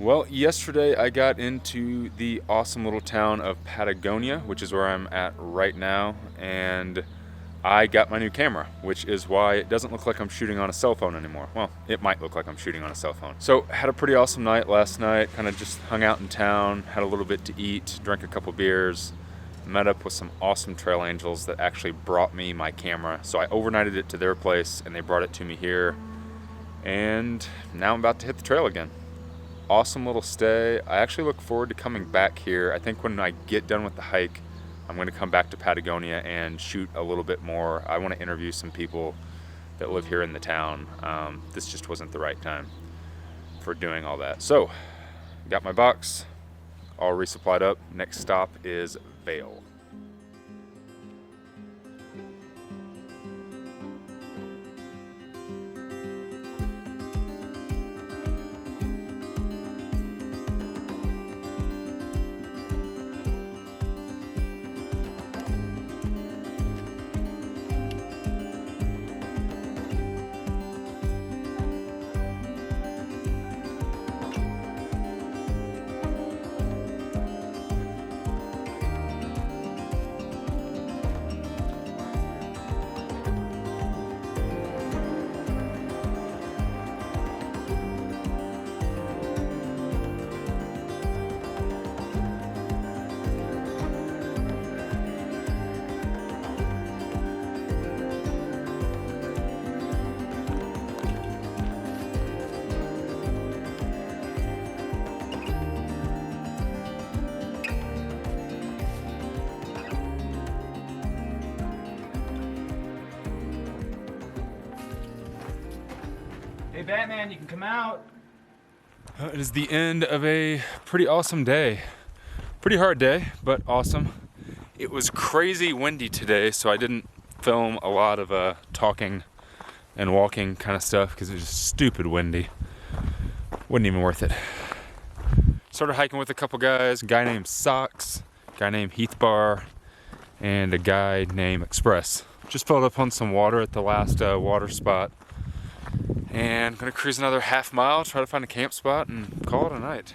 Well, yesterday I got into the awesome little town of Patagonia, which is where I'm at right now, and I got my new camera, which is why it doesn't look like I'm shooting on a cell phone anymore. Well, it might look like I'm shooting on a cell phone. So, had a pretty awesome night last night, kind of just hung out in town, had a little bit to eat, drank a couple beers, met up with some awesome trail angels that actually brought me my camera. So I overnighted it to their place and they brought it to me here, and now I'm about to hit the trail again. Awesome little stay. I actually look forward to coming back here. I think when I get done with the hike, I'm going to come back to Patagonia and shoot a little bit more. I want to interview some people that live here in the town. This just wasn't the right time for doing all that. So, got my box all resupplied up. Next stop is Vail. Hey Batman, you can come out. It is the end of a pretty awesome day. Pretty hard day, but awesome. It was crazy windy today, so I didn't film a lot of talking and walking kind of stuff because it was just stupid windy. Wasn't even worth it. Started hiking with a couple guys, a guy named Socks, a guy named Heath Bar, and a guy named Express. Just filled up on some water at the last water spot. And gonna cruise another half mile, try to find a camp spot and call it a night.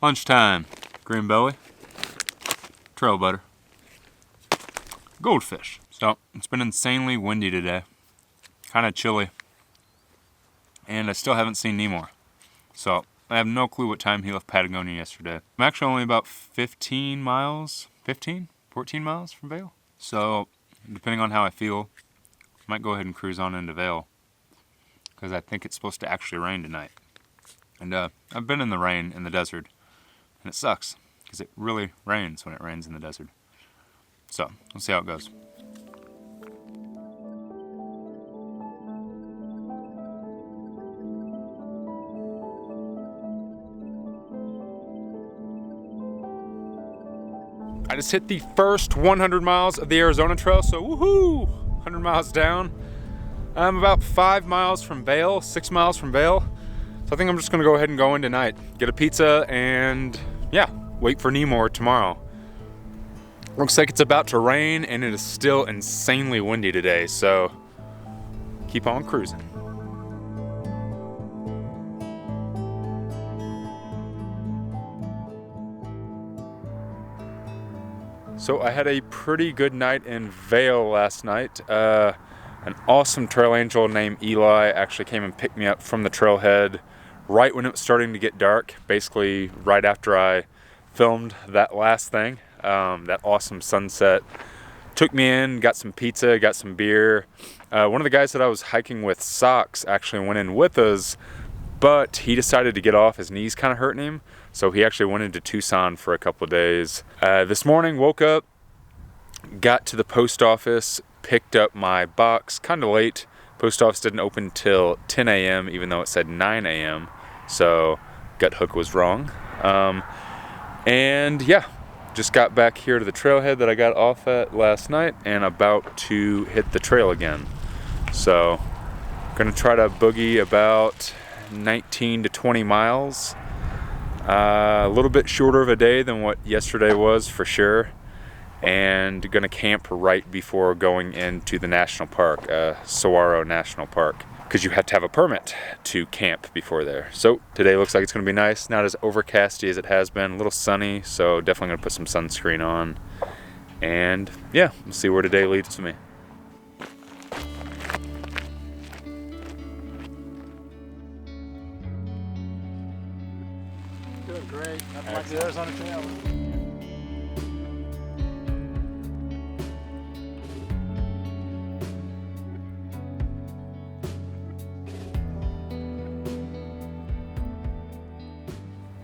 Lunchtime, green belly, trail butter, goldfish. So it's been insanely windy today, kind of chilly, and I still haven't seen Nemor. So I have no clue what time he left Patagonia yesterday. I'm actually only about 14 miles from Vail. So depending on how I feel, I might go ahead and cruise on into Vail because I think it's supposed to actually rain tonight. And I've been in the rain in the desert. And it sucks, because it really rains when it rains in the desert. So, we'll see how it goes. I just hit the first 100 miles of the Arizona Trail, so woohoo! 100 miles down. I'm about 5 miles from Vail, 6 miles from Vail. So I think I'm just gonna go ahead and go in tonight. Get a pizza and yeah, wait for Nemor tomorrow. Looks like it's about to rain and it is still insanely windy today, so keep on cruising. So I had a pretty good night in Vail last night. An awesome trail angel named Eli actually came and picked me up from the trailhead right when it was starting to get dark, basically right after I filmed that last thing. that awesome sunset. Took me in, got some pizza, got some beer. One of the guys that I was hiking with, Socks, actually went in with us, but he decided to get off. His knees kind of hurting him, so he actually went into Tucson for a couple of days. This morning, woke up, got to the post office, picked up my box kind of late. Post office didn't open till 10 a.m. even though it said 9 a.m. So gut hook was wrong. And yeah, just got back here to the trailhead that I got off at last night and about to hit the trail again. So gonna try to boogie about 19 to 20 miles. A little bit shorter of a day than what yesterday was for sure. And gonna camp right before going into the national park, Saguaro National Park, because you have to have a permit to camp before there. So today looks like it's gonna be nice, not as overcasty as it has been, a little sunny, so definitely gonna put some sunscreen on. And yeah, we'll see where today leads me. Doing great. Nothing like the Arizona Trail.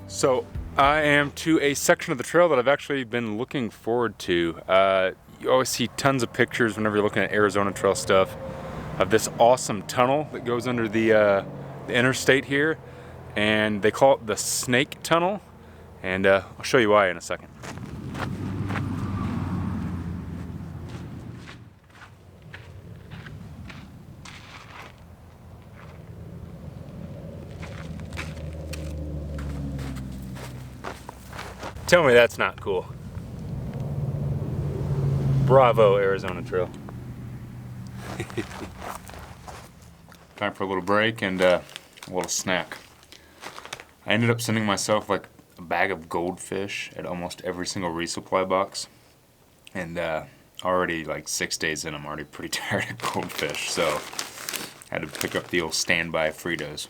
So I am to a section of the trail that I've actually been looking forward to. You always see tons of pictures whenever you're looking at Arizona Trail stuff of this awesome tunnel that goes under the interstate here, and they call it the Snake Tunnel, and I'll show you why in a second. Tell me that's not cool. Bravo, Arizona Trail. Time for a little break and a little snack. I ended up sending myself like a bag of goldfish at almost every single resupply box. And already like 6 days in, I'm already pretty tired of goldfish. So I had to pick up the old standby Fritos.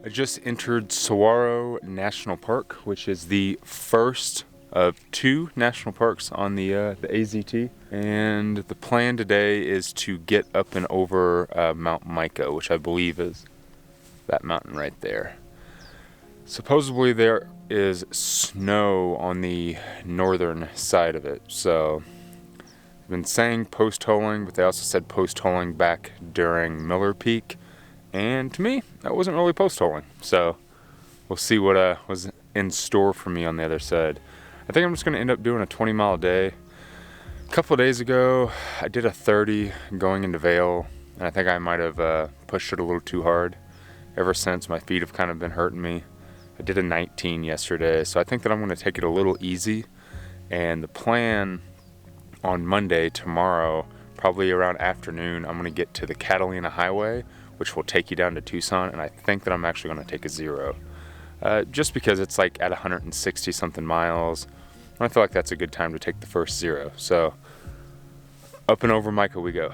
I just entered Saguaro National Park, which is the first of 2 national parks on the AZT. And the plan today is to get up and over Mount Mica, which I believe is that mountain right there. Supposedly there is snow on the northern side of it, so I've been saying post-holing, but they also said post-holing back during Miller Peak. And to me, that wasn't really post-holing. So we'll see what was in store for me on the other side. I think I'm just going to end up doing a 20-mile day. A couple of days ago, I did a 30 going into Vail, and I think I might have pushed it a little too hard. Ever since, my feet have kind of been hurting me. I did a 19 yesterday, so I think that I'm going to take it a little easy. And the plan on Monday, tomorrow, probably around afternoon, I'm going to get to the Catalina Highway, which will take you down to Tucson, and I think that I'm actually going to take a 0. Just because it's like at 160 something miles, and I feel like that's a good time to take the first 0. So up and over Mica we go.